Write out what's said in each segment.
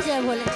जय भोले।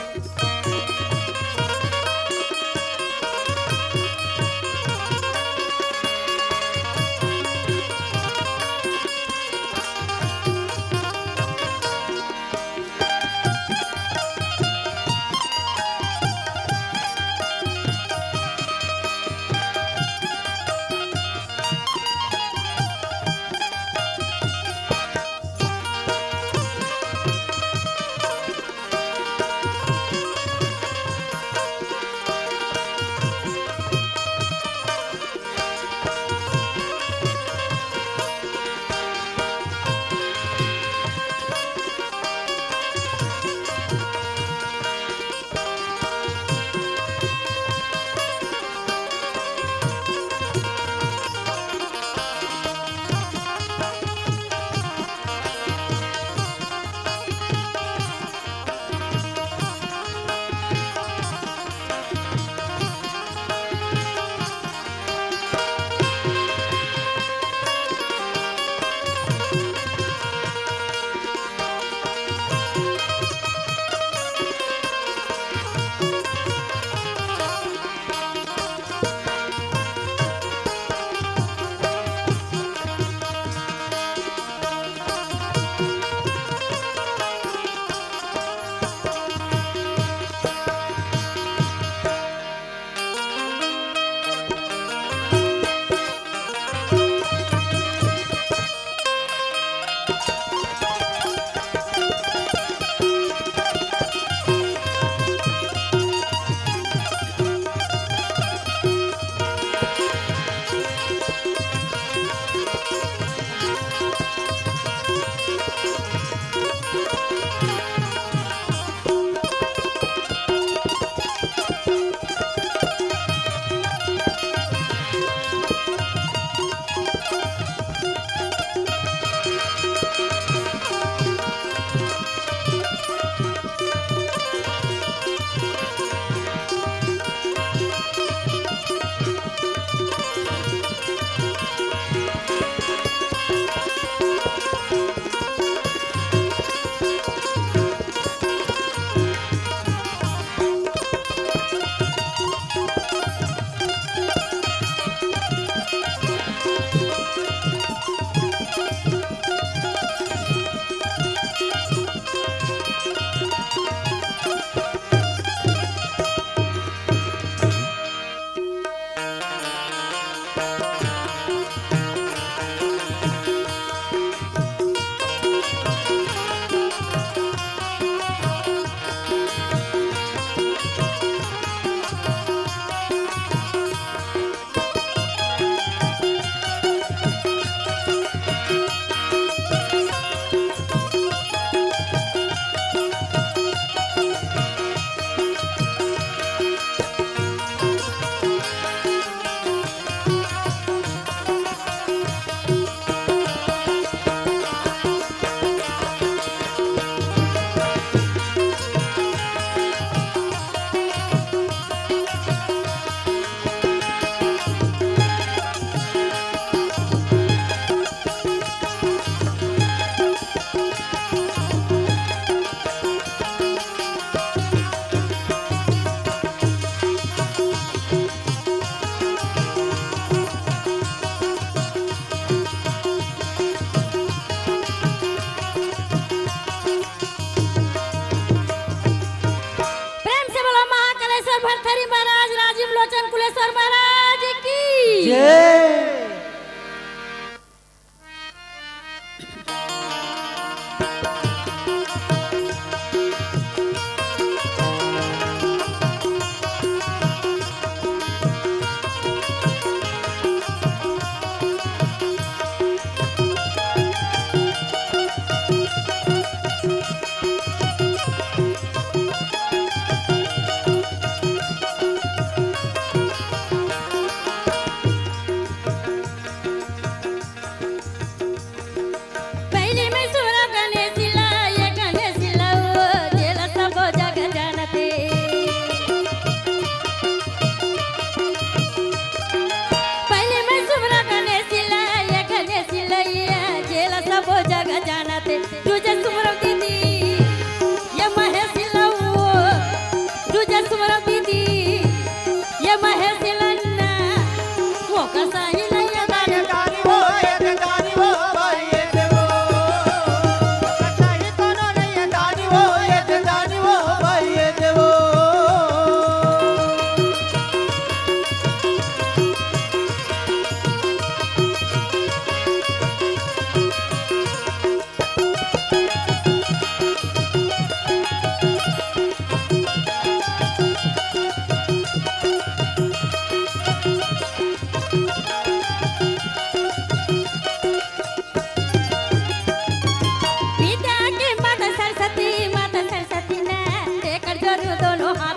भरथरी महाराज, राजीव लोचन कुलेश्वर महाराज की जय।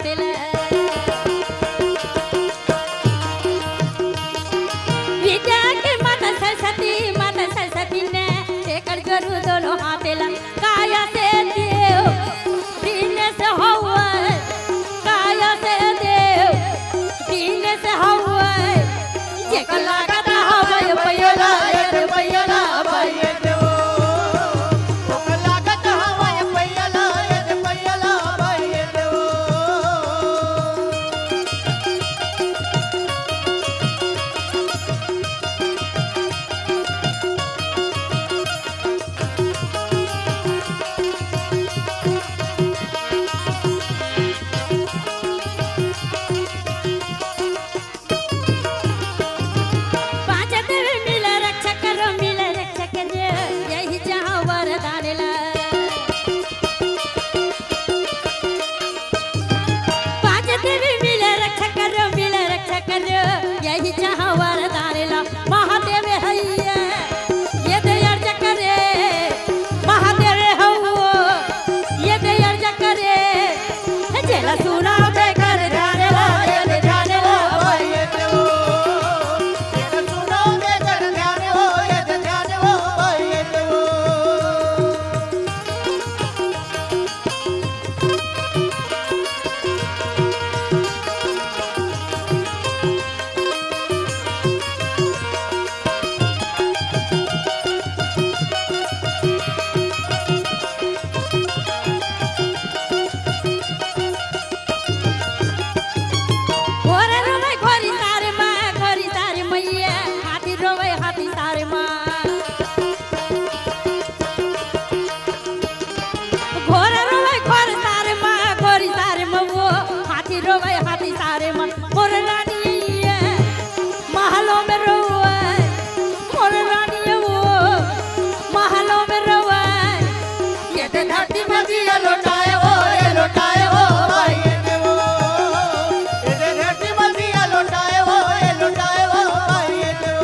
हाथेला विद्या के माता सरस्वती ने तेकर गुरु दोनों हाथेला काया से देव दीन से हुआ काया से देव दीन से हुआ जेकर लागत हवे पैला पैला बाये देव ओकर लागत हवे पैला पैला बाये देव पांच देव मिल रक्षक दे यही जहाँ वरदान ला पांच देव मिल रक्षक दे यही जहाँ वरदान ला महादेव हैया ये दयार्ज करे महादेव हो ये दयार्ज करे जेला सुना बेकर ध्यान ला ध्यान ला बाये देव जेकर सुनो बेकर ध्यान हो ध्यान हो बाये देव घोरे रोवे घोरी सारे मैया हाथी रोवे हाथी सारे माँ घोरे रोवे घोरी सारे माँ वो हाथी रोवे हाथी सारे माँ मोर रानी ये महलों में रोवे मोर रानी ये वो महलों में रोवे ये तो धरती में दिया लौटाए हो बाये देव ये धरती में दिया लौटाए हो बाये देव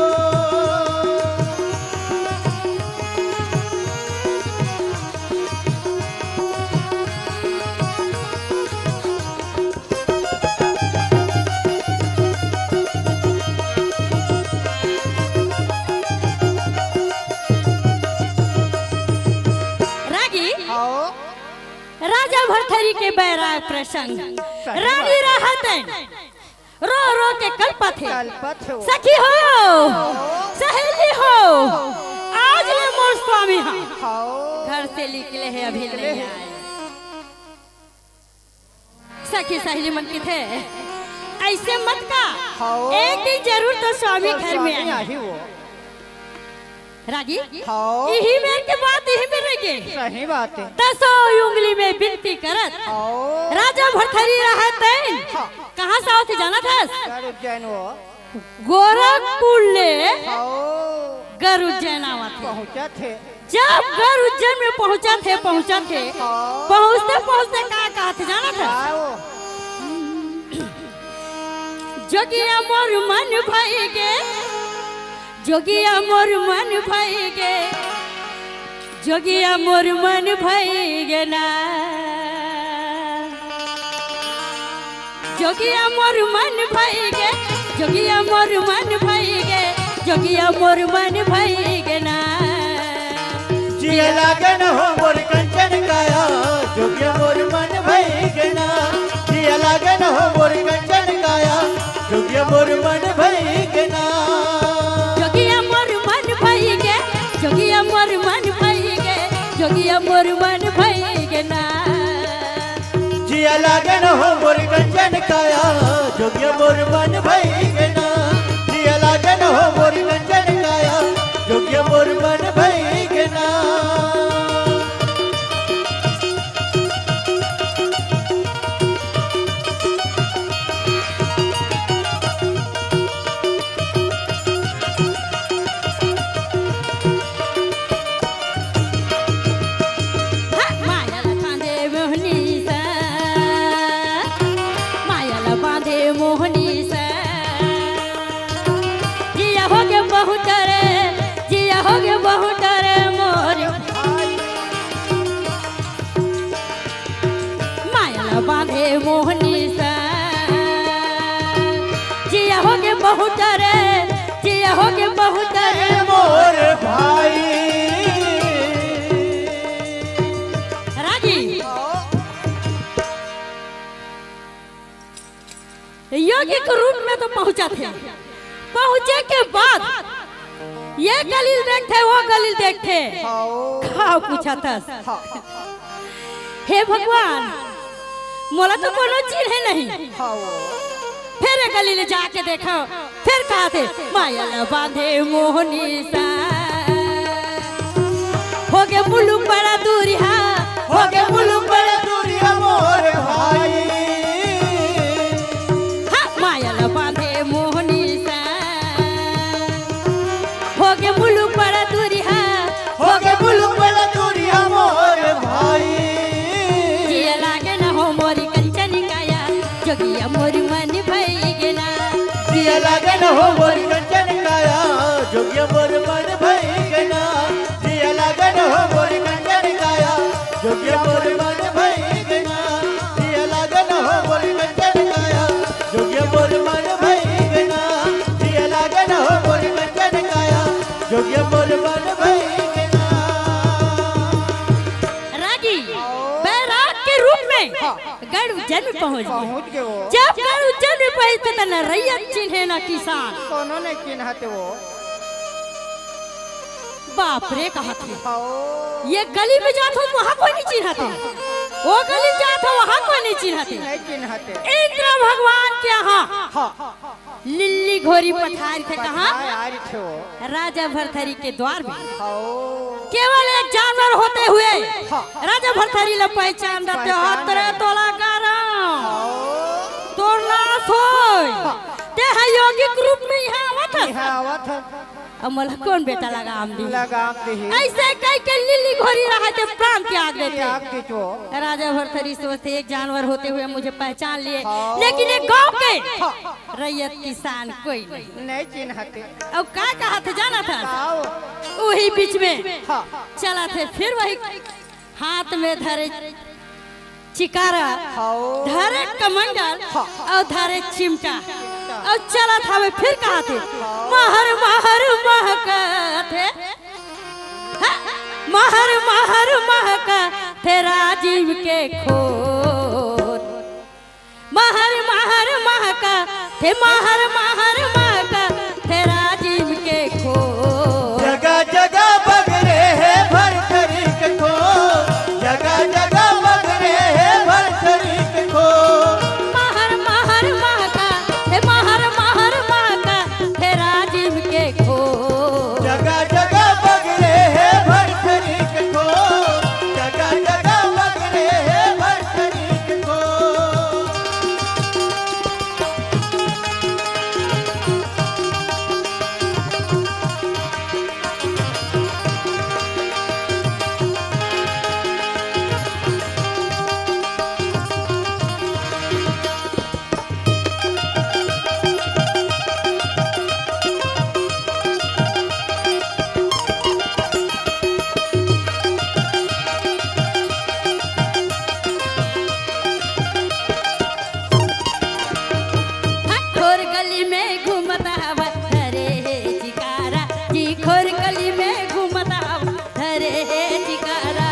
रागी आओ राजा भरथरी के बैराग प्रसंग रानी रहतन रो रो के कल्पत है कल्पत हो सखी हो सहेली हो आज ले मोर स्वामी हाँ आओ घर से निकले हैं अभी नहीं आए सखी सहेली मन की थे ऐसे मत का हाँ। एक दिन जरूर तो स्वामी घर में आए ही वो रागी हाँ। यही मेर के बात यही में रह गए सही बात है तसो उंगली में बिनती करत आओ राजा भरथरी रहतन हाँ। कहाँ से आओ थे जाना था कर उज्जैन वो गोरखपुर ले आओ गर उज्जैन आवा थे पहुंचा थे जब गर उज्जैन में पहुंचा थे हाँ। पहुंचते कहा थे जाना था आओ जोगिया मोर मन भाई गे जोगिया मोर मन भाई गे जोगिया मोर मन भाई गे ना जोगिया मोर मन भाई गे जोगिया मोर मन भाई गे जोगिया मोर मन भाई गे ना जिया लागन हो मोर कंचन काया जोगिया मोर मन भई गेना जिया लागन हो मोर कंचन काया जोगिया मोर मन भई गेना जोगिया मोर मन भाई गे जोगिया मोर मन भाई गे जोगिया मोर मन भाई गे ना जिया लागन हो मोर कंचन काया जोगिया मोर मन भई गेना जिया लागन हो मोर कंचन काया जोगिया मोर मन भई गेना मायाला बांधे मोहनी सा मायाला बांधे मोहनी सा जिया हो गे बहुत रे जिया हो गे बहुत रे मोर मायाला बांधे मोहनी बहुत रे जिया हो के बहुत रे मोर भाई। रागी यौगिक रूप में तो पहुंचा थे। पहुंचे के बाद ये गलील देखते वो गलील देखते खाओ पूछा था हे भगवान मोला तो कोनो चीज है नहीं। फिर गलील जाके देखो फिर कहा थे माया न बांधे मोहनी सा हो गए मुलुक बड़ा दूरिया हो गए मुलुक बड़ा दूरिया मोर भाई। हाँ माया न बांधे मोहनी सा हो गए मुलुक बड़ा दूरिया हो गए मुलुक बड़ा दूरिया मोर भाई। जिया लागे न हो मोरी कंचन काया जोगिया मोरी मन भई गेना। जिया लागे न हो मोरी कंचन काया जोगिया मोर मन भई गेना। जिया लागे न हो मोरी कंचन काया जोगिया मोर मन भई गेना। जिया लागे न हो मोरी कंचन काया जोगिया मोर मन भई गेना। जिया लागे न हो मोरी कंचन काया जोगिया मोर मन भई गेना। रागी बैराग के रूप में गढ़ उज्जैन में पहुंच गए। जब गढ़ उज्जैन में पहुंचे तो न रैयत चिन्हे न किसान। कोनो ने चिन्हते वो बाप रे कहा थे ये गली में जाते हो वहाँ कोई नहीं चिन्हते। वो गली में जाते हो वहाँ कोई नहीं चिन्हते। नहीं चिन्हते। इंद्र भगवान के यहाँ लिल्ली घोरी पठार थे कहाँ राजा भरथरी के द्वार में। केवल एक जानवर होते हुए राजा भरथरी लोग पहचान रहे हो तेरे तोला तोड़ना सोई ते है यौगिक रूप में यहाँ आवत अमल कौन बेटा लगाम दी ऐसे कई के लिल्ली घोरी रहा थे प्राण त्याग देते। राजा भरथरी सोचते एक जानवर होते हुए मुझे पहचान लिए लेकिन एक गांव के रैयत किसान कोई नहीं चिन्हते। अब क्या कहा थे जाना था वही बीच में चला थे फिर वही हाथ में धरे चिकारा धरे कमंडल और धरे चिमटा और चला था वे फिर कहा थे महर महर महका थे महर महर महका थे राजीव के खोर। महर महर महका थे महर महर महका थे राजीव के खोर। जगह जगह बगरे है भरथरी के खोर। जगह जगह बगरे है भरथरी के खोर। महर महर महका थे महर महर महका थे राजीव के खोर। जगह जगह बगरे है भरथरी के खोर। जगह जगह बगरे है भरथरी के खोर। खोर गली में घूमता हवा धरे चिकारा जी खोर गली में घूमता हवा धरे चिकारा।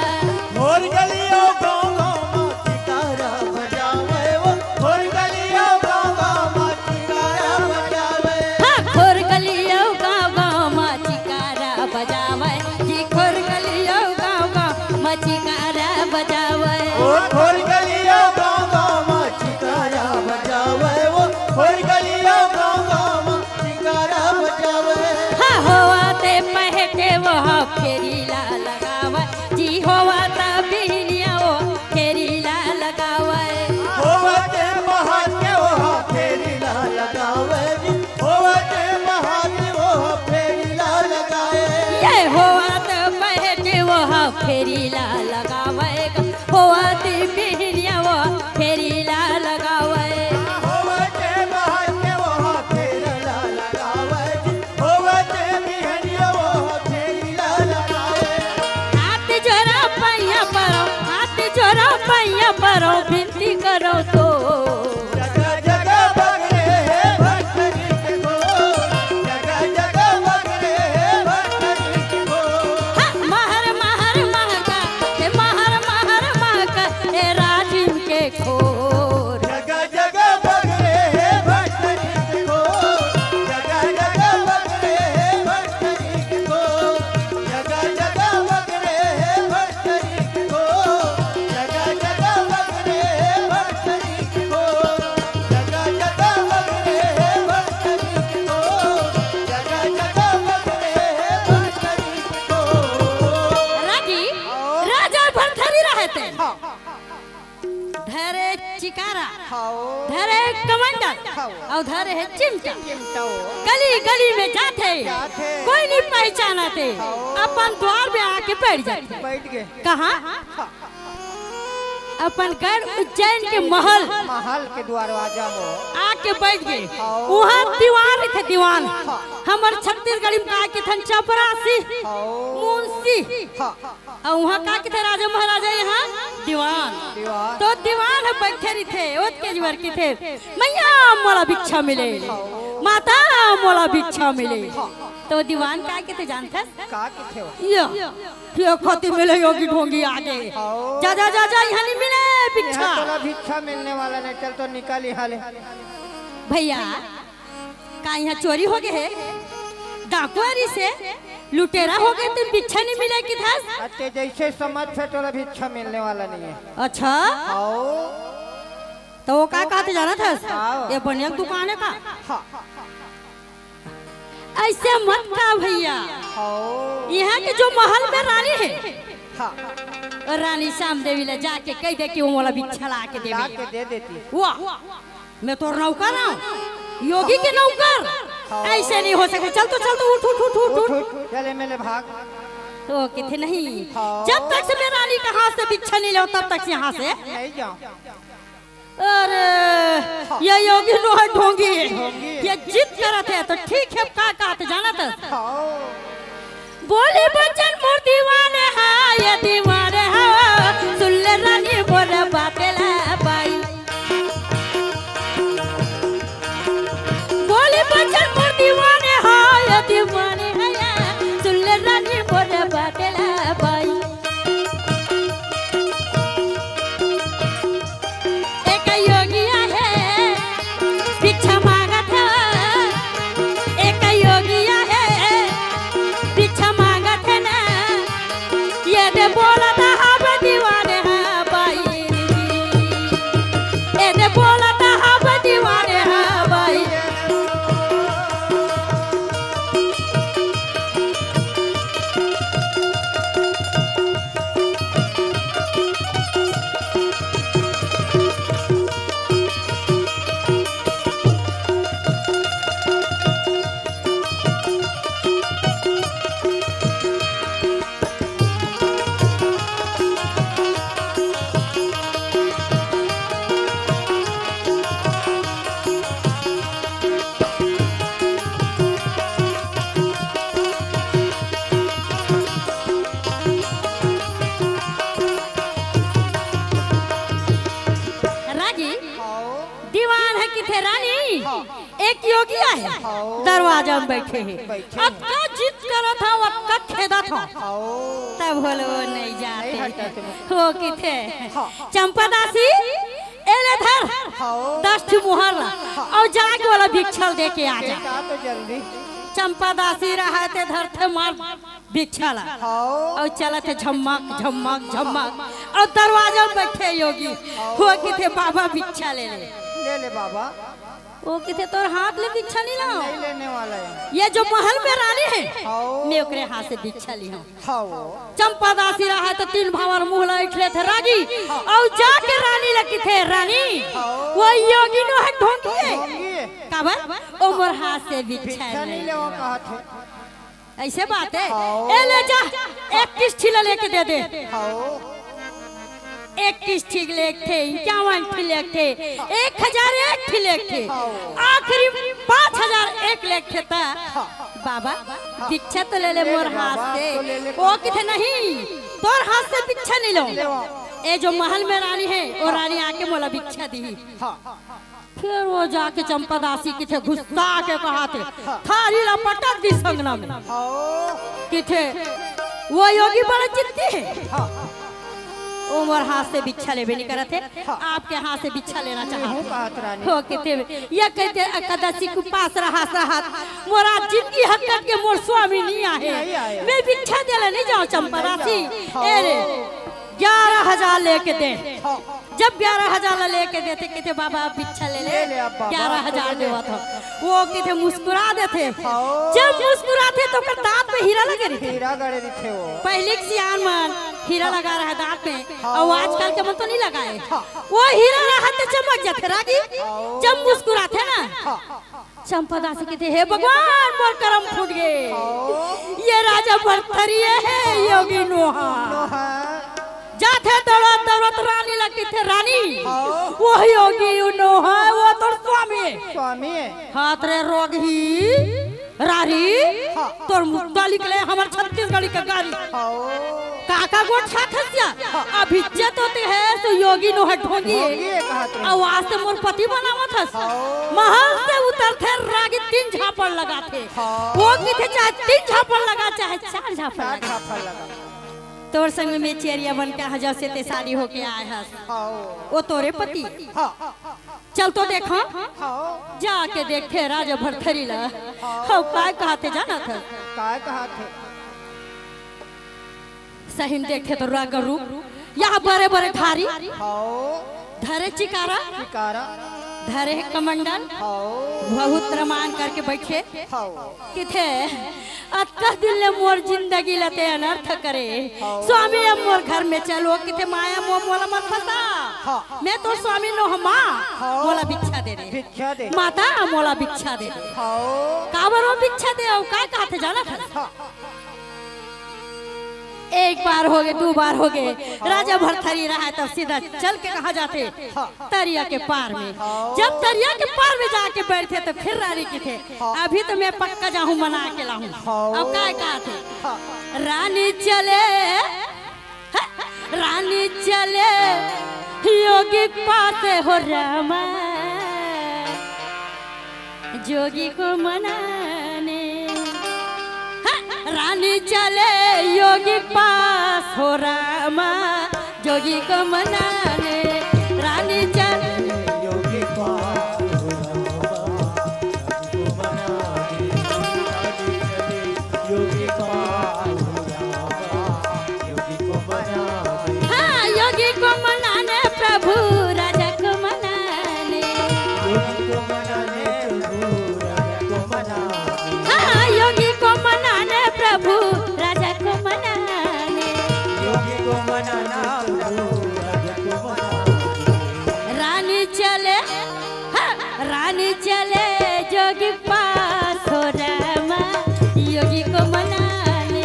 खोर गलियों गाँव गाँव माँ चिकारा बजावे वो। खोर गलियों गाँव गाँव माँ चिकारा बजावे। हाँ खोर गलियों गाँव गाँव माँ चिकारा बजावे जी खोर गलियों गाँव गाँव माँ चिकारा बजावे। ओ खोर गलियों गाँव गाँव माँ चिकारा बजावे वो। खोर गलियों गाँव गाँव माँ चिकारा बजावे। हाँ होवा ते महके वो फेरी ला लगावे जी होवा ता बिहनिया वो फेरी ला लगावे। होवते महात्म्य वो फेरी ला लगावे जी। होवते महात्म्य वो फेरी ला लगाए। ये होवा तो महके वो फेरी ला लगावे होवा ते बिहनिया जानते हाँ धरे चिकारा खाओ धरे कमंडल हाँ। और धरे है चिमटा चिमटा हो गली गली में जाते जाते। कोई नहीं पहचानते हाँ। अपन द्वार में आके बैठ जाते बैठ गए कहाँ हाँ। अपन गढ़ उज्जैन के महल महल के दरवाजा में आके बैठ गए हाँ। वहाँ दीवान थे दीवान हाँ। हमार छत्तीसगढ़ी में कहा के थन चपरासी खाओ मुंशी हाँ और वहाँ का के थे राजा महाराजा यहाँ दीवान दीवार तो दीवान है बैठे रही थे ओत के जीवर की थे मैया मोला भिक्षा मिले माता मोला भिक्षा मिले तो दीवान का के थे जानते का के थे हो ये खती मिले योगी ढोंगी आगे हाँ। जा जा जा जा यहाँ नहीं मिले भिक्षा यहाँ तोला भिक्षा मिलने वाला नहीं चल तो निकाली हाले भैया का यहाँ चोरी हो गए है डाकुआरी से लुटेरा हो गए तो भिक्षा नहीं मिले कि था अते जैसे समझ पे तोला भिक्षा मिलने वाला नहीं है अच्छा आओ तो वो का कहते जाना था हाँ। ये बढ़िया दुकान है का हाँ ऐसे मत का भैया आओ यहाँ के जो महल में रानी है हाँ और रानी श्याम देवी ले जाके कह दे कि वो मोला भिक्षा ला के ला देवी के दे देती वाह मैं तो नौकर हूँ योगी के नौकर ऐसे नहीं हो सके चल तो उठ उठ उठ उठ उठ उठ उठ चले मेले भाग तो किथे नहीं हाँ। जब तक से मैं रानी के हाथ से भिक्षा नहीं लो तब तक से यहाँ से नहीं जाओ अरे ये योगी नो है ढोंगी ढोंगी। ये जिद करत है तो ठीक है का कहते जाना था आओ बोले बचन मोर दीवाने हा ये दीवाने हा सुन ले रानी बोले बातें ला बाई बोले बचन मोर दीवाने हा ये दीवाने हा सुन ले रानी बोले बातें ला बाई एक योगिया है भिक्षा मांगत है एक योगिया है भिक्षा मांगत है ना ये दे बोला था हम दीवाने हैं बाई ये दे बोला था हम दीवाने हैं बाई राजी आओ दीवान है किथे रानी हाँ। एक योगिया है हाँ। दरवाजा में बैठे हैं बैठे अक्का जिद करा था अक्का खेदा था आओ तब बोलो वो नहीं नहीं हटते जाते तुम। हो किथे हाँ। चंपा दासी एले धर आओ 10 ठो मुहर ला और जाके वाला भिक्षल दे के आ जा देखा तो जल्दी चंपा दासी रहा थे धर थे मार भिक्षा ला आओ और चला थे झमक झमक झमक और दरवाजा में बैठे योगी हो किथे बाबा भिक्षा ले ले बाबा वो किथे तोर हाथ ले भिक्षा नहीं लाओ नहीं लेने वाला है ये जो महल में रानी है आओ मैं ओकरे हाथ से भिक्षा ली हूँ आओ चंपा दासी रहा तो 3 भावर मुंह लैठले थे रागी और जाके रानी लगी थे रानी वो योगी नो है ढोंगी है होंगी काबर उमर हाथ से भिक्षा भिक्षा नहीं ले ले वो कहा थे ऐसे बात है आओ। ए ले जा 21 ठिला लेके दे दे आओ 21 ठीक लेख थे 51 ठीक थे 1001 ठीक लेख थे आओ। आखिरी 5001 लेख थे ता बाबा भिक्षा तो ले ले मोर हाथ बाबा, से तो ले ले वो किथे नहीं तोर हाथ से भिक्षा नहीं लो ले वो। ए जो महल में रानी है वो रानी आके मोला भिक्षा दी हाँ फिर वो जाके चंपा दासी किथे गुस्सा के कहा थे थारी ला पटक दी संगना में आओ किथे वो योगी बड़ा जिद्दी है हाँ उमर हाथ से भिक्षा लेबे नहीं करत है आपके हाथ से भिक्षा लेना हूँ चाहते कहत रानी हो किथे ये कहते एकादशी के पास रहा मोरा जिंदगी हक के मोर स्वामी नहीं नहीं आए आए। मैं भिक्षा देला नहीं जाऊं चंपा राशि हाँ। ए रे 11,000 लेके दे हाँ जब 11,000 लेके देते कहते बाबा आप भिक्षा ले ले ले अब बाबा, 11,000 तो ले ले। देवा था वो कहते मुस्कुरा देते हाँ। जब मुस्कुराते तो कर दांत में हीरा लगे रही हीरा गड़े थे वो पहले के सियान मन हीरा लगा रहा है दांत में और आजकल के मन तो नहीं लगाए। वो हीरा रहा तो चमक जाते रागी जब मुस्कुराते ना। चंपा से कहते हे भगवान मोर करम फूट गए। ये राजा भरथरी है योगी नोहा जाते दौड़त दौड़त रानी लगती थे रानी। वो योगी नोहा वो तो स्वामी हाथ रे रोगी रारी तोर मुद्दा निकले हमार छत्तीसगढ़ी का गाड़ी काका गोट खसिया अब इज्जत होती है तो योगी नो है ढोंगी आवाज से मोर पति बनावत हस महल से उतरते रागी 3 झापड़ लगाते। वो किथे चाहे 3 झापड़ लगा चाहे 4 झापड़ लगा। तोर संग में चेरिया बन के हजार से ते शादी होके आए हस वो तोरे पति। चल तो देखा जाके देखे राजा भरथरी ला हम काय कहते जाना था काय कहते सही देखे तो रागा रूप यहाँ बड़े बड़े धारी धरे चिकारा धरे कमंडल बहुत रमान करके बैठे किथे अत्ता दिल ने मोर जिंदगी लते अनर्थ करे। स्वामी अब मोर घर में चलो किथे माया मोह मोला मत फंसा। मैं तो स्वामी नो हमा मोला भिक्षा दे माता मोला भिक्षा दे काबर वो भिक्षा दे और काय कहते जाना था। एक बार हो गए 2 बार हो गए राजा भरथरी रहा तब सीधा चल के कहा जाते तरिया के पार में। जब तरिया के पार में जाके बैठे तो फिर रानी की थे अभी तो मैं पक्का जाऊं मना के लाऊं। अब काय कहते रानी चले योगी पास हो रामा जोगी को मनाने। रानी चले योगी पास हो रामा जोगी को मनाने। रानी चले योगी पास हो योगी पास योगी को मनाने। हाँ योगी को मनाने प्रभु राजा को मनाने। योगी को मनाने प्रभु राजा को मनाने। हाँ योगी को मनाने प्रभु राजा को मनाने। योगी को मनाना प्रभु राजा को मनाने। रानी चले जोगी पास हो रामा योगी को मनाने।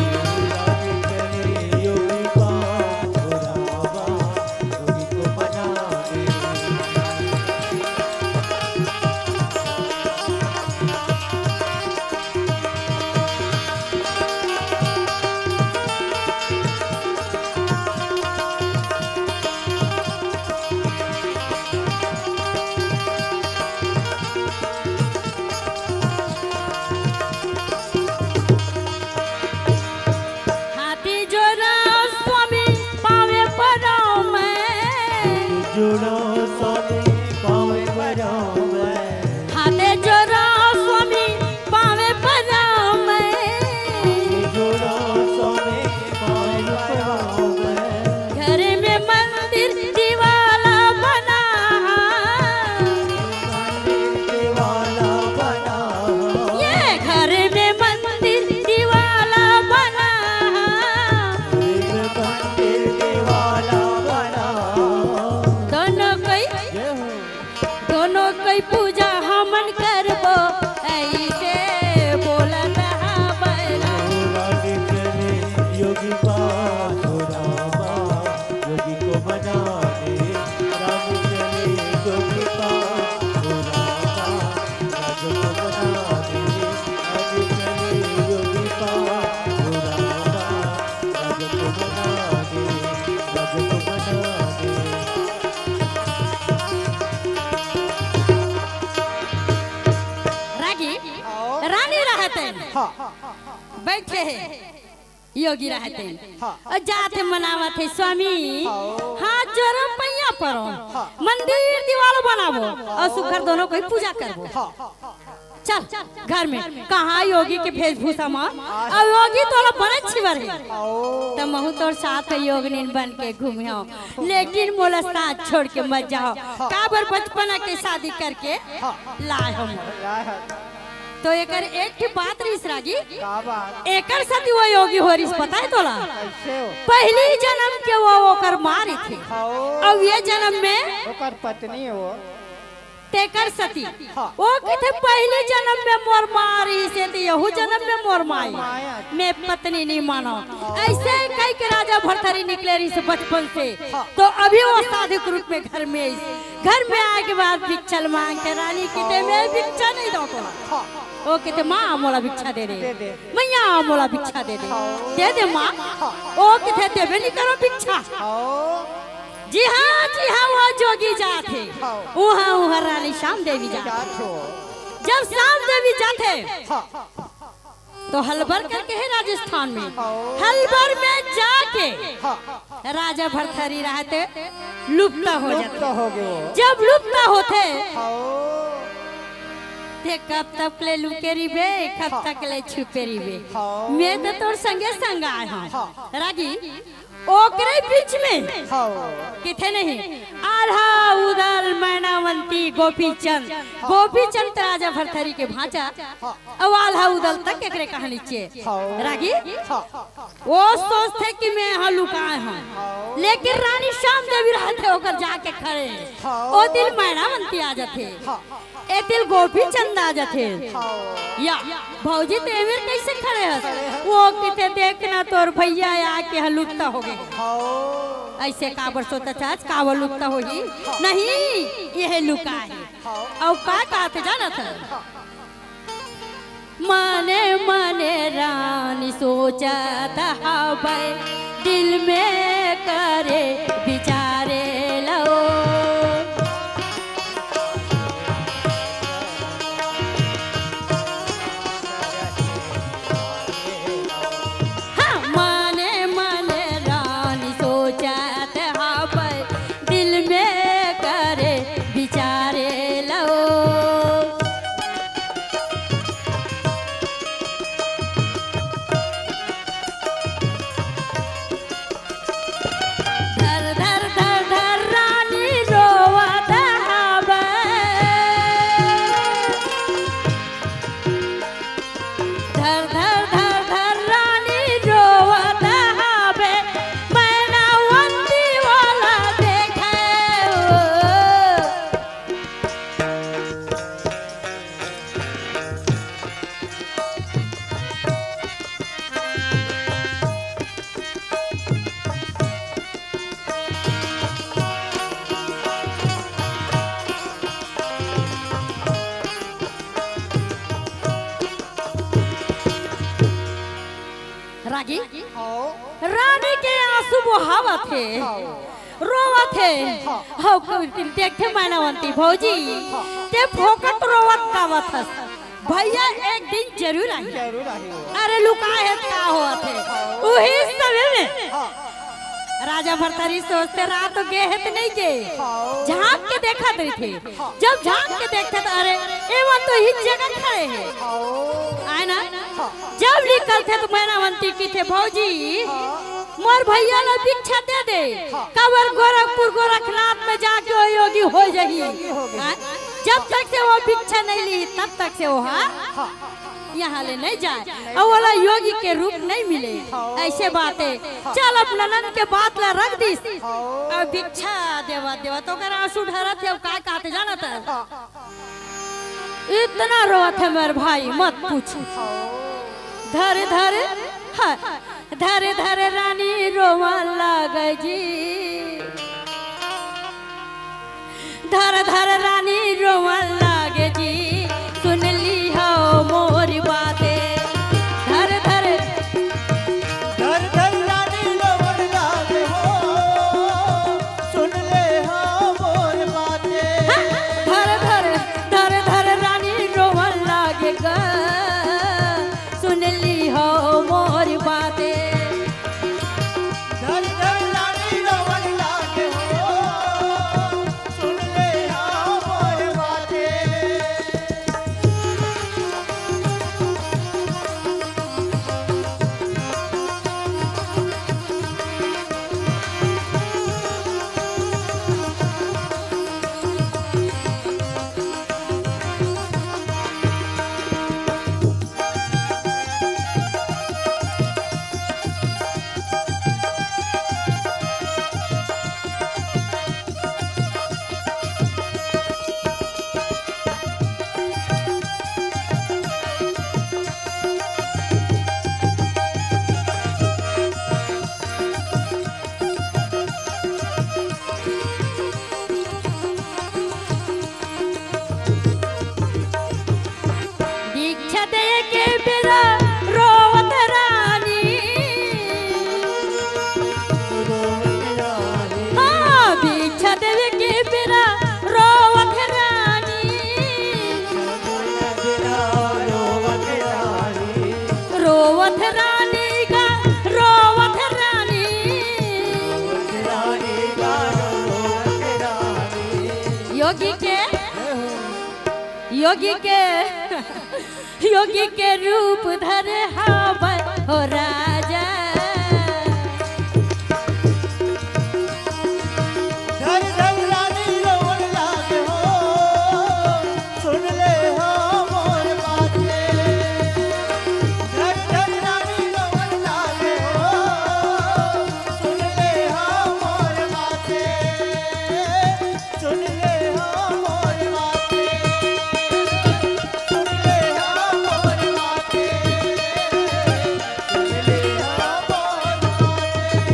योगी पास हो रामा योगी को मनाने। जोड़ो स्वामी पावे बराओ में। हाथे जोड़ो स्वामी पावे बराओ में। जोड़ो स्वामी पावे बराओ में। घर में मंदिर दीवाला बना। दीवाला बना। ये घर में मंदिर दीवाला बना। मंदिर दीवाला बना। दोनों कोई पूजा हमन करबो ऐसे बोला रहा बैला। रानी चले योगी पास हो रामा योगी को मनाने। रानी चले योगी पास हो रामा राजा को मनाने। रानी चले योगी पास हो रामा राजा को मनाने। राजा को मनाने। रानी रहते बैठे है योगी रहते और जाते मनावत है स्वामी हाथ जोड़ो पैया परो मंदिर दीवार बनावो और सुखर दोनों कोई पूजा करबो। चल घर में कहाँ योगी के वेशभूषा में और योगी तोला बड़े छिवर है तो महू तोर साथ योगिनी बन के घूमियो लेकिन मोला साथ छोड़ के मत जाओ काबर बचपना के शादी करके लाए हम। तो एकर एक की बात रही रागी, का बात एकर सती वो योगी हो रही पता है तोला। कैसे हो पहली जन्म के वो ओकर मारी थे, हाओ अब ये जन्म में ओकर पत्नी हो तेकर सती वो कहते पहले जन्म में मोर मारी से तो यहू जन्म में मोर माई मैं पत्नी नहीं मानो। ऐसे कई के राजा भरथरी निकले रही से बचपन से, तो अभी वो साधु रूप में घर में आए के बाद भिक्षा मांगते रानी कहते मैं भिक्षा नहीं दो तोला। वो कहते माँ मोला भिक्षा दे दे, मैया मोला भिक्षा दे दे माँ। वो कहते देवे नहीं करो भिक्षा। जी हाँ वो जोगी जाते वहाँ रानी श्याम देवी जाते। जब श्याम देवी जाते तो हलबर करके है राजस्थान में, हलबर में जाके राजा भरथरी रहते लुप्त हो जाते। जब लुप्त होते ते कब तक ले लुके रिबे कब तक ले छुपे रिबे, मैं तो तोर संगे संग आए हूँ रागी। ओकरे बीच में किथे नहीं आल्हा उदल मैनावंती गोपीचंद राजा भरथरी के भांचा अब आल्हा उदल तक एकरे कहानी चे रागी। वो सोचते कि मैं यहाँ लुकाए हूँ, लेकिन रानी श्याम देवी रहते होकर जाके खड़े ओ दिल मैनावंती आ जाते, ए दिल गोपीचंद आ जाते। या भौजी तेवर कैसे खड़े हैं वो किते देखना तोर भैया आके हलुकता हो गए। ऐसे काबर सोता चाच काबर लुकता होगी नहीं, यह लुका है। और का कहते जाना था मने मने रानी सोचत हबै दिल में करे विचारे लो। रानी के आंसू बहावत थे रोवत थे। देखे मैनावंती भौजी ते फोकट रोवत कावत हस भैया एक दिन जरूर आई। अरे लुका है का हुआ थे वही समय में राजा भरथरी सोचते रात तो गे है तो नहीं गे, झांक के देखा रही थे। जब झांक के देखते तो अरे एवं तो ही जगह खड़े हैं आए ना। जब निकलते तो मैनावंती की थे भौजी मोर भैया ने भिक्षा दे दे कबर गोरखपुर गोरखनाथ में जाके वो योगी हो जाही। जब तक से वो भिक्षा नहीं ली तब तक से वो यहाँ ले नहीं जाए और वाला योगी के रूप नहीं मिले। ऐसे बातें चल अपना नन के बात ला रख दी और भिक्षा देवा देवा तो कर आंसू ढरा थे। अब का कहते जाना था इतना रोआ थे मेरे भाई मत पूछ। धर धर हाँ, धर धर रानी रोवा लाग जी, धर धर रानी रोवा लागे जी सुन ली हो मोरी बातें। धर धर धर धर रानी रोवन लागे हो सुन ले हो मोर बातें। धर धर धर धर रानी रोवन लागे गा सुन ली हो मोरी बातें। धर धर रानी रोवन लागे हो सुन ले हो योगी के योगी के योगी के रूप धरे हावै हो राजा धर धर रानी रोवन लागे हो सुन ले हो मोर बाते धर धर रानी रोवन लागे हो सुन ले हो मोर बाते सुन ले हो मोर बाते सुन ले हो मोर बाते सुन ले हो मोर बाते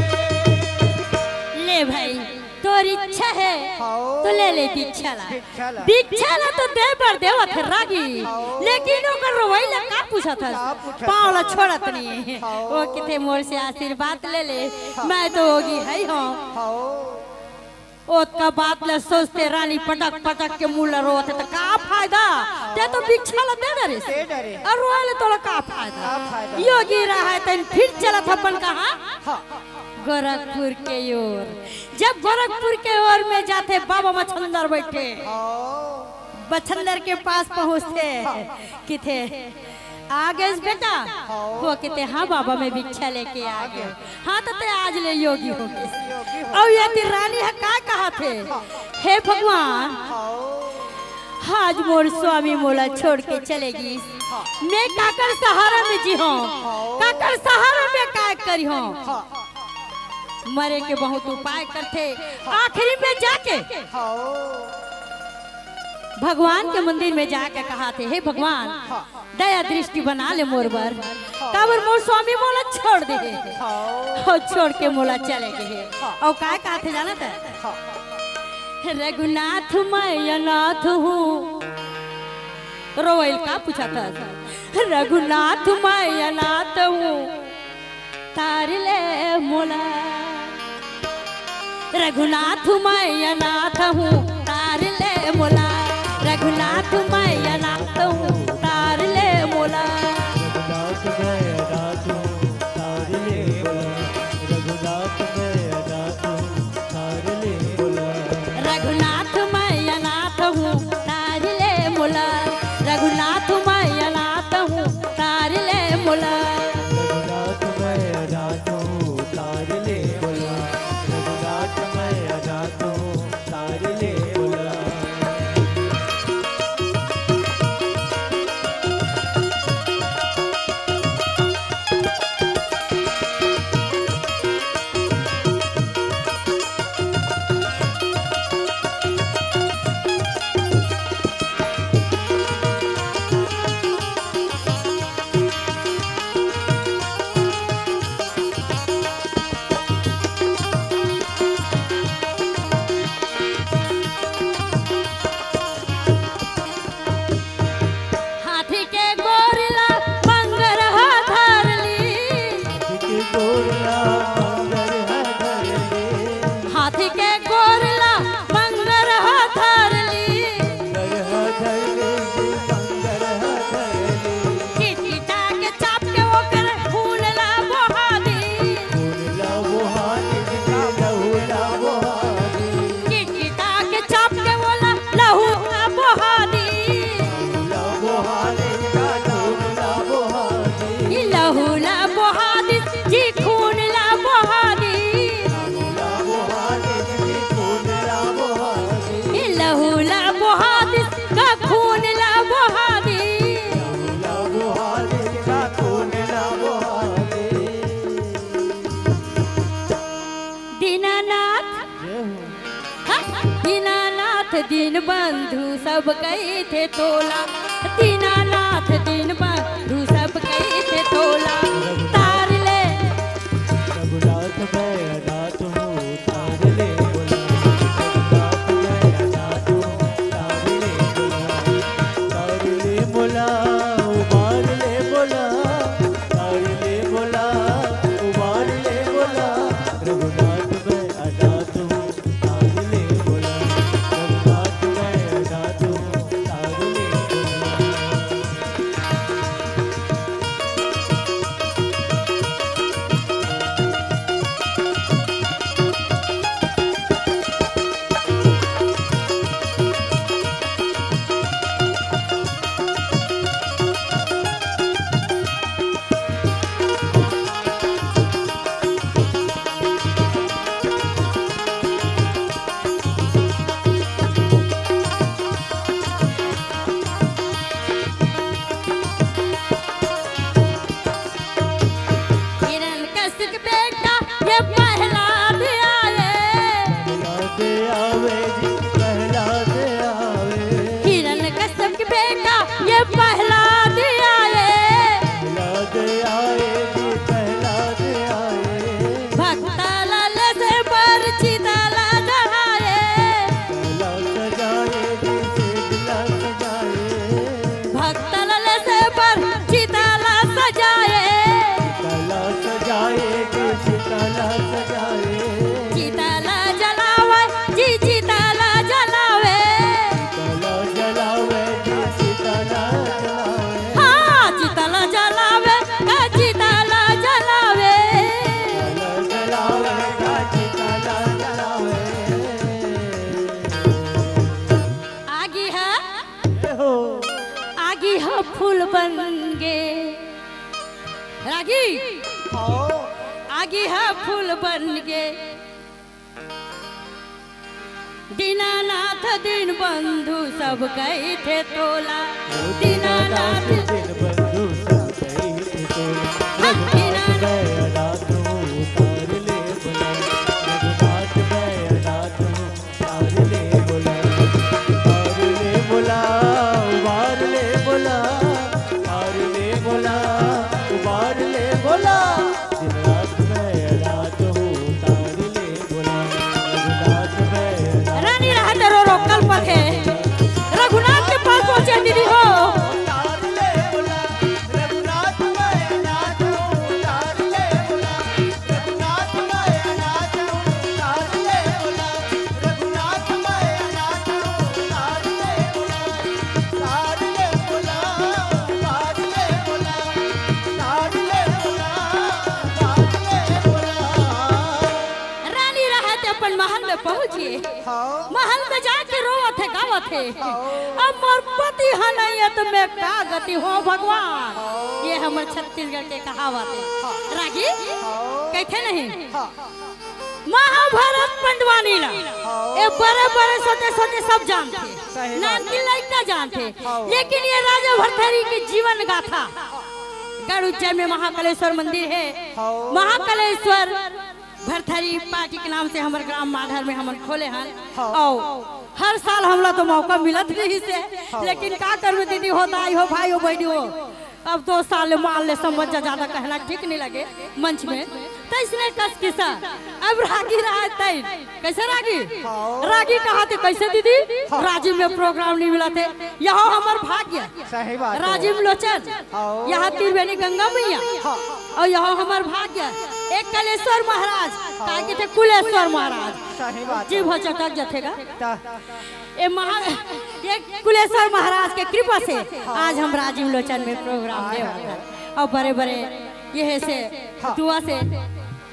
ले भाई तोरी इच्छा है हाँ। तो ले ले दीक्षा ला दीक्षा ला। दीक्षा ला तो दे पर देवत रागी लेकिन ओकर रोइला का पूछा था का पूछा था? पावला छोड़त नहीं हाँ। वो किथे मोर से आशीर्वाद ले ले मैं तो होगी है हो हाओ ओत का बात ले सोचते रानी पटक पटक के मुंह रोते तो का फायदा ते तो भिक्षा ला दे दे दे डरे और रोइले तो का का फायदा फायदा? योगी रहा है तन फिर चला था अपन कहा हाँ गोरखपुर के ओर जब गोरखपुर के ओर में जाते बाबा मछंदर बैठे हाओ बछंदर के पास पहुँचते किथे आगे बेटा हो किते हाँ बाबा मैं भिक्षा लेके आ गए हाँ तो ते आज ले योगी हो गए और ये रानी है का कहा थे हे भगवान हाओ आज मोर स्वामी मोला छोड़ के चलेगी मैं काकर सहारा में जी हूँ काकर सहारा में काय करी हूँ मरे के बहुत उपाय करते आखिरी में जाके हाओ भगवान के मंदिर में जाके कहा थे हे भगवान दया दृष्टि बना ले मोर बर काबर मोर स्वामी मोला छोड़ दे हाओ और छोड़ के मोला चले गए और काय कहा थे जाना था रघुनाथ मैं अनाथ हूँ रोयल का पूछा था रघुनाथ मैं अनाथ हूँ तार ले मोला रघुनाथ मैं अनाथ हूँ तार ले मोला रघुनाथ मैं अनाथ हूँ तार ले मोला रघुनाथ मैं अनाथ हूँ तार ले बोला रघुनाथ मैं अनाथ हूँ तार ले बोला रघुनाथ मैं अनाथ हूँ तार ले मोला रघुनाथ मैं अनाथ हूँ तार ले मोला रघुनाथ मैं अनाथ हूँ तार ले बोला रघुनाथ मैं अनाथ हूँ तार ले बोला हाथी के गोरला बंगर धार ली के गोरला मंगर हर ले हाथी के गोरला बंगर धार ली कर हर ले मंगर हर ले किटा के चाप के ओकर फूलला बहादी बोला वो हाथ के लहुला वो हाथ किटा के चाप के बोला लहू बहादी बोला वो हाथ का लहुला वो हाथ ई लहूला बहादी जी खून ला बहादी बोला वो हाथ के बोला वो हाथ ई लहूला बहादी का खून ला बहादी बोला वो हाथ का बोला वो हाथ दीनानाथ दीनानाथ दीन बंधु सब कही थे तोला दीनानाथ दीन बंधु सब कही थे तोला तार ले रघुनाथ मैं अनाथ हूँ तार ले बोला रघुनाथ मैं अनाथ हूँ तार ले बोला उबार ले बोला तार ले बोला उबार ले बोला रघुनाथ मैं अनाथ हूँ तार ले बोला रघुनाथ मैं अनाथ हूँ तार ले बोला आगे है फूल बन के दीनानाथ दीन बंधु सब गए थे तोला दीनानाथ दिन बंधु सब कहीं थे तोला दीनानाथ अनाथ हूँ उतार ले बोला रघुनाथ मैं अनाथ हूँ उतार ले बोला उबार ले बोला उबार ले बोला उबार ले बोला दिन रात मैं अनाथ हूँ उतार ले बोला रघुनाथ मैं अनाथ रानी रहत रो रो कल पर है रघुनाथ के पास पहुंचे दीदी हो उतार ले बोला रघुनाथ मैं अनाथ हूँ उतार ले बोला रघुनाथ मैं अनाथ हूँ उतार ले बोला रघुनाथ मैं अनाथ हूँ उतार ले बोला उतार ले बोला उतार ले बोला उतार ले बोला उतार ले बोला रानी रहत अपन महल में पहुंची हाँ महल में जाके रोवत है गावत है अब मोर पति है नहीं है तो मैं का गति हो भगवान ये हमर छत्तीसगढ़ के कहावत है रागी कहते नहीं महाभारत पंडवानी ला ये बड़े बड़े सोते सोते सब जानते सही नाम की लड़का जानते लेकिन ये राजा भरथरी की जीवन गाथा गढ़ उज्जैन में महाकालेश्वर मंदिर है महाकालेश्वर भरथरी पार्टी के नाम से हमारे ग्राम माधर में हम खोले हैं और हर साल हमला तो मौका मिलत नहीं से लेकिन का करबे दीदी होता आई हो भाई हो बहनी हो अब 2 साल मान ले समझ जा ज्यादा कहना ठीक नहीं लगे मंच में तो इसने कस किसा अब रागी रहा तय कैसे रागी रागी कहा थे कैसे दीदी राजीव में प्रोग्राम नहीं मिला थे यहाँ हमार भाग्य सही बात है। राजीव लोचन यहाँ त्रिवेणी गंगा मैया और यहाँ हमार भाग्य एक कलेश्वर महाराज कहा के थे कुलेश्वर महाराज सही बात जी हो चटक जथेगा ता- ये कुलेश्वर महाराज के कृपा से आज हम राजीव लोचन में प्रोग्राम दे और बड़े बड़े ये से दुआ से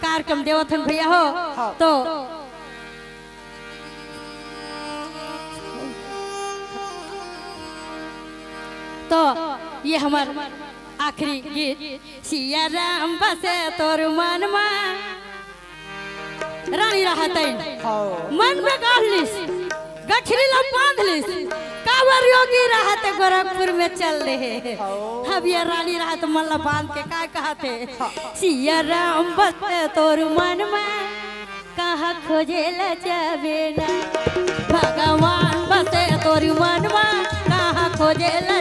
कार्यक्रम देवथन भैया हो तो ये हमार आखिरी गीत सिया राम बसे तोर मन में रानी रहत मन में गालिस गठरी ला बांधलिस कावर योगी रहते गोरखपुर में चल रहे अब ये रानी रहत मन ला बांध के का कहते सिया राम बसे तोर मन में कहा खोजे ला जावे ना भगवान बसे तोर मन में कहा खोजे ला